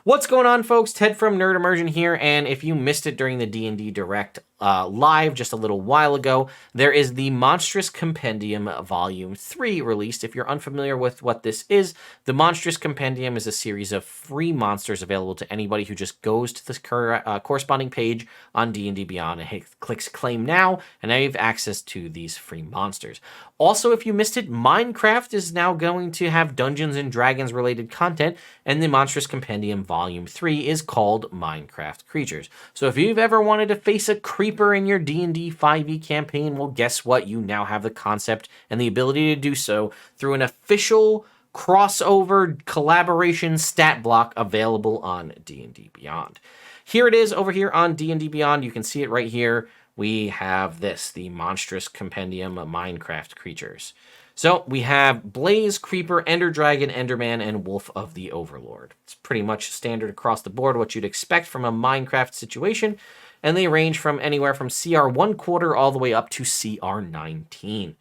What's going on, folks? Ted from Nerd Immersion here, and if you missed it during the D&D Direct live just a little while ago, there is the Monstrous Compendium Volume 3 released. If you're unfamiliar with what this is, the Monstrous Compendium is a series of free monsters available to anybody who just goes to the corresponding page on D&D Beyond and clicks Claim Now, and now you have access to these free monsters. Also, if you missed it, Minecraft is now going to have Dungeons and Dragons related content, and the Monstrous Compendium Volume 3 is called Minecraft Creatures. So if you've ever wanted to face a creeper in your D&D 5e campaign, well, guess what? You now have the concept and the ability to do so through an official crossover collaboration stat block available on D&D Beyond. Here it is over here on D&D Beyond. You can see it right here. We have this, the Monstrous Compendium Minecraft Creatures. So we have Blaze, Creeper, Ender Dragon, Enderman, and Wolf of the Overlord. It's pretty much standard across the board, what you'd expect from a Minecraft situation, and they range from anywhere from CR 1/4 all the way up to CR 19.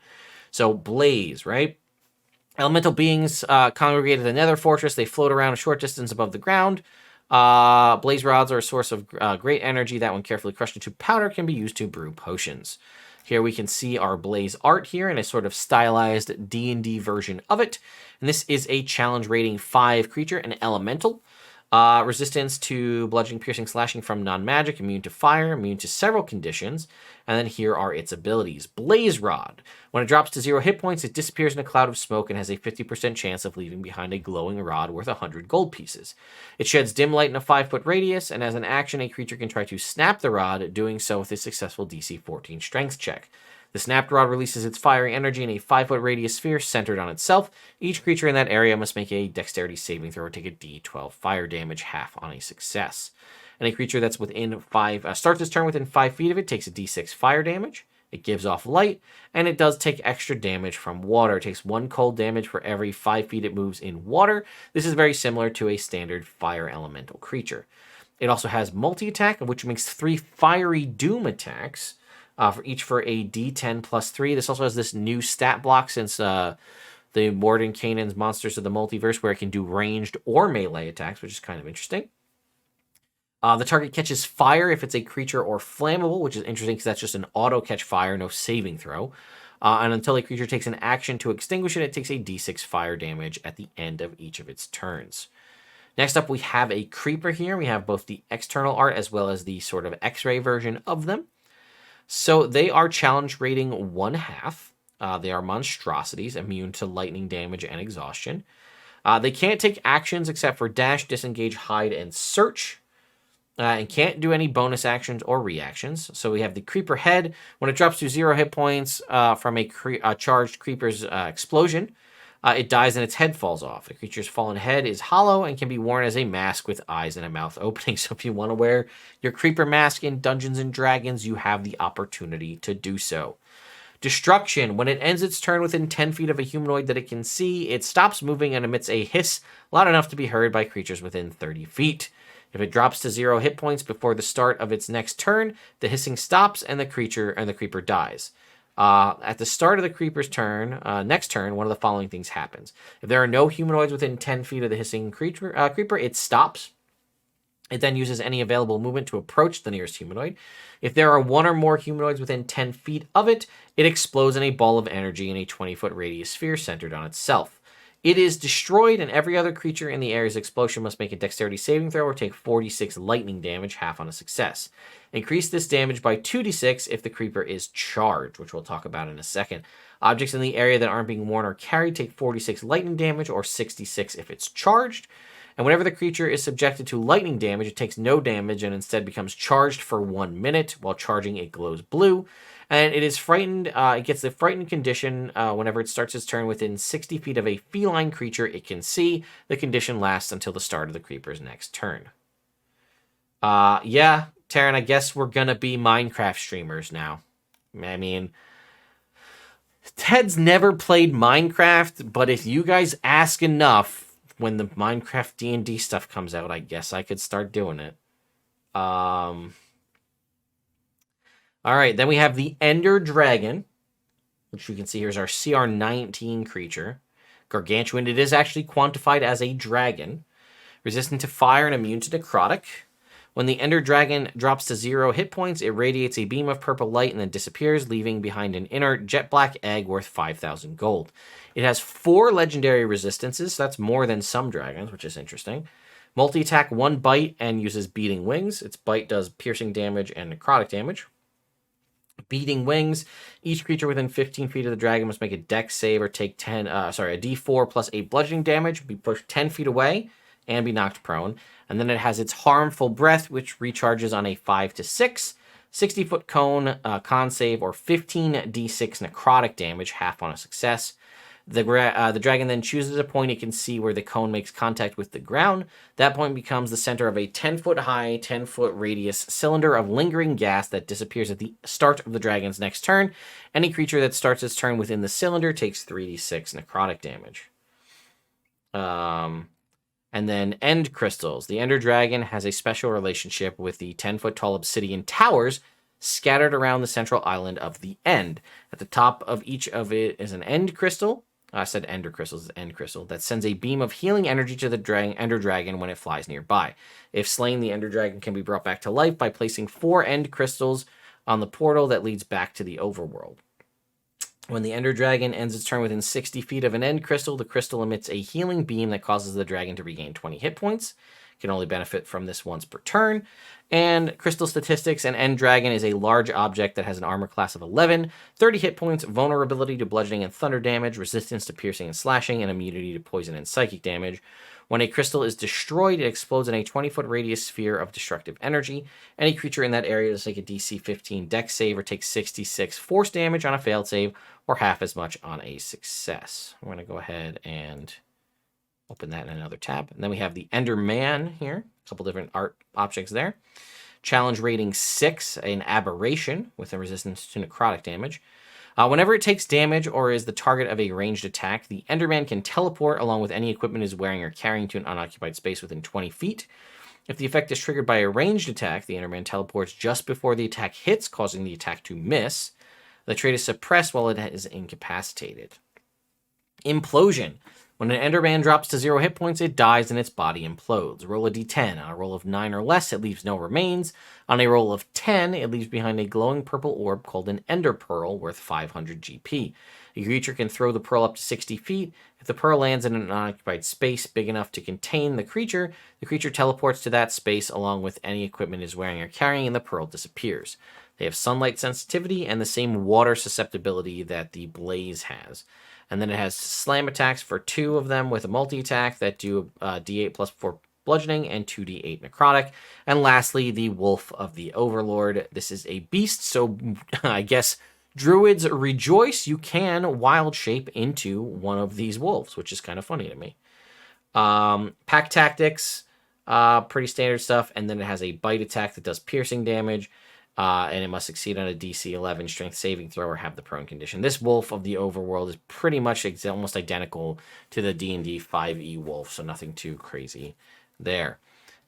So Blaze, right? Elemental beings congregate at the Nether Fortress. They float around a short distance above the ground. Blaze rods are a source of great energy that, when carefully crushed into powder, can be used to brew potions. Here we can see our Blaze art here in a sort of stylized D&D version of it. And this is a challenge rating 5 creature, an elemental. Resistance to bludgeoning, piercing, slashing from non-magic, immune to fire, immune to several conditions. And then here are its abilities. Blaze Rod. When it drops to 0 hit points, it disappears in a cloud of smoke and has a 50% chance of leaving behind a glowing rod worth 100 gold pieces. It sheds dim light in a 5-foot radius, and as an action, a creature can try to snap the rod, doing so with a successful DC 14 strength check. The snapped rod releases its fiery energy in a 5-foot radius sphere centered on itself. Each creature in that area must make a dexterity saving throw or take a d12 fire damage, half on a success. And a creature that's within starts its turn within 5 feet of it takes a d6 fire damage. It gives off light, and it does take extra damage from water. It takes 1 cold damage for every 5 feet it moves in water. This is very similar to a standard fire elemental creature. It also has multi-attack, which makes 3 fiery doom attacks. For each for a d10 plus 3. This also has this new stat block since the Warden Canaan's Monsters of the Multiverse, where it can do ranged or melee attacks, which is kind of interesting. The target catches fire if it's a creature or flammable, which is interesting because that's just an auto catch fire, no saving throw. And until a creature takes an action to extinguish it, it takes a d6 fire damage at the end of each of its turns. Next up, we have a creeper here. We have both the external art as well as the sort of X-ray version of them. So they are challenge rating 1/2. They are monstrosities, immune to lightning damage and exhaustion. They can't take actions except for dash, disengage, hide, and search. And can't do any bonus actions or reactions. So we have the creeper head. When it drops to 0 hit points from a charged creeper's explosion, it dies and its head falls off. The creature's fallen head is hollow and can be worn as a mask with eyes and a mouth opening. So if you want to wear your creeper mask in Dungeons and Dragons, you have the opportunity to do so. Destruction. When it ends its turn within 10 feet of a humanoid that it can see, it stops moving and emits a hiss loud enough to be heard by creatures within 30 feet. If it drops to 0 hit points before the start of its next turn, the hissing stops and the creeper dies. At the start of the creeper's turn, next turn, one of the following things happens. If there are no humanoids within 10 feet of the hissing creeper, it stops. It then uses any available movement to approach the nearest humanoid. If there are 1 or more humanoids within 10 feet of it, it explodes in a ball of energy in a 20-foot radius sphere centered on itself. It is destroyed, and every other creature in the area's explosion must make a dexterity saving throw or take 46 lightning damage, half on a success. Increase this damage by 2d6 if the creeper is charged, which we'll talk about in a second. Objects in the area that aren't being worn or carried take 46 lightning damage or 66 if it's charged. And whenever the creature is subjected to lightning damage, it takes no damage and instead becomes charged for 1 minute. While charging, it glows blue. And it is frightened. It gets the frightened condition whenever it starts its turn within 60 feet of a feline creature it can see. The condition lasts until the start of the creeper's next turn. Yeah, Taryn, I guess we're going to be Minecraft streamers now. I mean, Ted's never played Minecraft, but if you guys ask enough when the Minecraft D&D stuff comes out, I guess I could start doing it. All right, then we have the Ender Dragon, which you can see here is our CR 19 creature. Gargantuan, it is actually quantified as a dragon. Resistant to fire and immune to necrotic. When the Ender Dragon drops to 0 hit points, it radiates a beam of purple light and then disappears, leaving behind an inert jet black egg worth 5,000 gold. It has 4 legendary resistances, so that's more than some dragons, which is interesting. Multi-attack, 1 bite, and uses beating wings. Its bite does piercing damage and necrotic damage. Beating wings. Each creature within 15 feet of the dragon must make a dex save or take a d4 plus 8 bludgeoning damage, be pushed 10 feet away, and be knocked prone. And then it has its harmful breath, which recharges on a 5 to 6, 60-foot cone, con save, or 15d6 necrotic damage, half on a success. The dragon then chooses a point it can see where the cone makes contact with the ground. That point becomes the center of a 10-foot high, 10-foot radius cylinder of lingering gas that disappears at the start of the dragon's next turn. Any creature that starts its turn within the cylinder takes 3d6 necrotic damage. And then End Crystals. The Ender Dragon has a special relationship with the 10-foot tall obsidian towers scattered around the central island of the End. At the top of each of it is an End Crystal. I said Ender Crystals, End Crystal, that sends a beam of healing energy to the Ender Dragon when it flies nearby. If slain, the Ender Dragon can be brought back to life by placing 4 End Crystals on the portal that leads back to the Overworld. When the Ender Dragon ends its turn within 60 feet of an End Crystal, the crystal emits a healing beam that causes the dragon to regain 20 hit points. It can only benefit from this once per turn. And Crystal Statistics, an End Dragon is a large object that has an armor class of 11, 30 hit points, vulnerability to bludgeoning and thunder damage, resistance to piercing and slashing, and immunity to poison and psychic damage. When a crystal is destroyed, it explodes in a 20-foot radius sphere of destructive energy. Any creature in that area does take a DC 15 dex save or takes 66 force damage on a failed save, or half as much on a success. I'm going to go ahead and open that in another tab. And then we have the Enderman here. A couple different art objects there. Challenge rating 6, an aberration with a resistance to necrotic damage. Whenever it takes damage or is the target of a ranged attack, the Enderman can teleport along with any equipment it is wearing or carrying to an unoccupied space within 20 feet. If the effect is triggered by a ranged attack, the Enderman teleports just before the attack hits, causing the attack to miss. The trait is suppressed while it is incapacitated. Implosion. When an Enderman drops to 0 hit points, it dies and its body implodes. Roll a d10. On a roll of 9 or less, it leaves no remains. On a roll of 10, it leaves behind a glowing purple orb called an Ender Pearl worth 500 GP. A creature can throw the pearl up to 60 feet. If the pearl lands in an unoccupied space big enough to contain the creature teleports to that space along with any equipment it is wearing or carrying, and the pearl disappears. They have sunlight sensitivity and the same water susceptibility that the blaze has. And then it has slam attacks for 2 of them with a multi-attack that do d8 plus 4 bludgeoning and 2d8 necrotic. And lastly, the Wolf of the Overlord. This is a beast, so I guess druids rejoice. You can wild shape into one of these wolves, which is kind of funny to me. Pack tactics, pretty standard stuff. And then it has a bite attack that does piercing damage. And it must succeed on a DC 11 strength saving throw or have the prone condition. This Wolf of the Overworld is pretty much almost identical to the D&D 5e Wolf, so nothing too crazy there.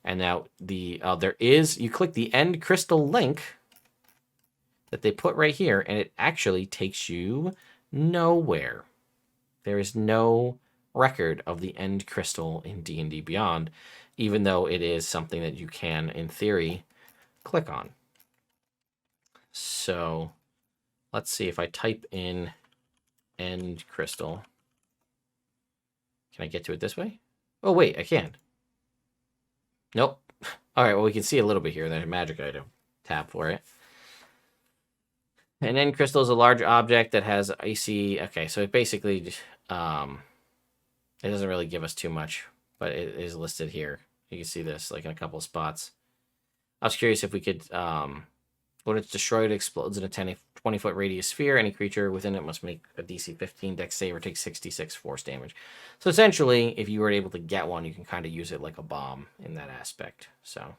And now you click the End Crystal link that they put right here, and it actually takes you nowhere. There is no record of the End Crystal in D&D Beyond, even though it is something that you can, in theory, click on. So let's see if I type in End Crystal. Can I get to it this way? Oh, wait, I can. Nope. All right, well, we can see a little bit here. There's a magic item tab for it. An End Crystal is a large object that has icy... Okay, so it basically... it doesn't really give us too much, but it is listed here. You can see this like in a couple of spots. I was curious if we could... when it's destroyed, it explodes in a 20-foot radius sphere. Any creature within it must make a DC 15 dex save or take 66 force damage. So essentially, if you were able to get one, you can kind of use it like a bomb in that aspect. So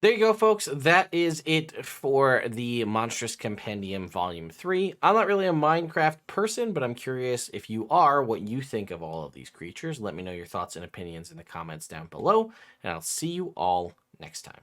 there you go, folks. That is it for the Monstrous Compendium Volume 3. I'm not really a Minecraft person, but I'm curious if you are, what you think of all of these creatures. Let me know your thoughts and opinions in the comments down below, and I'll see you all next time.